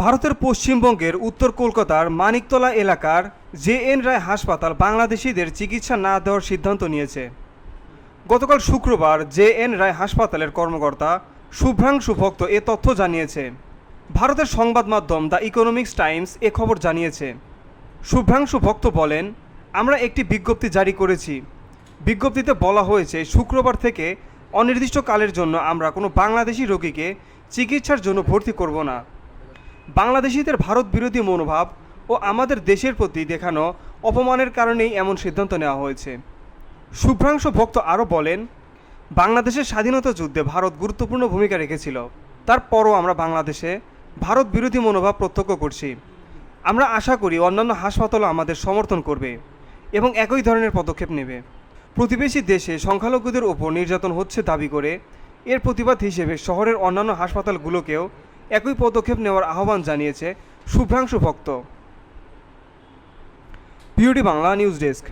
ভারতের পশ্চিমবঙ্গের উত্তর কলকাতার মানিকতলা এলাকার জে.এন. রায় হাসপাতাল বাংলাদেশিদের চিকিৎসা না দেওয়ার সিদ্ধান্ত নিয়েছে। গতকাল শুক্রবার জে.এন. রায় হাসপাতালের কর্মকর্তা শুভ্রাংশু ভক্ত এ তথ্য জানিয়েছে। ভারতের সংবাদ মাধ্যম দ্য ইকোনমিক্স টাইমস এ খবর জানিয়েছে। শুভ্রাংশু ভক্ত বলেন, আমরা একটি বিজ্ঞপ্তি জারি করেছি। বিজ্ঞপ্তিতে বলা হয়েছে শুক্রবার থেকে অনির্দিষ্টকালের জন্য আমরা কোনো বাংলাদেশি রোগীকে চিকিৎসার জন্য ভর্তি করব না। বাংলাদেশিদের ভারত বিরোধী মনোভাব ও আমাদের দেশের প্রতি দেখানো অপমানের কারণেই এমন সিদ্ধান্ত নেওয়া হয়েছে। শুভ্রাংশু ভক্ত আরও বলেন, বাংলাদেশের স্বাধীনতা যুদ্ধে ভারত গুরুত্বপূর্ণ ভূমিকা রেখেছিল। তারপরও আমরা বাংলাদেশে ভারত বিরোধী মনোভাব প্রত্যক্ষ করছি। আমরা আশা করি অন্যান্য হাসপাতালও আমাদের সমর্থন করবে এবং একই ধরনের পদক্ষেপ নেবে। প্রতিবেশী দেশে সংখ্যালঘুদের ওপর নির্যাতন হচ্ছে দাবি করে এর প্রতিবাদ হিসেবে শহরের অন্যান্য হাসপাতালগুলোকেও একই পদক্ষেপ নেওয়ার আহ্বান জানিয়েছে শুভ্রাংশু ভক্ত। পিওটি বাংলা নিউজ ডেস্ক।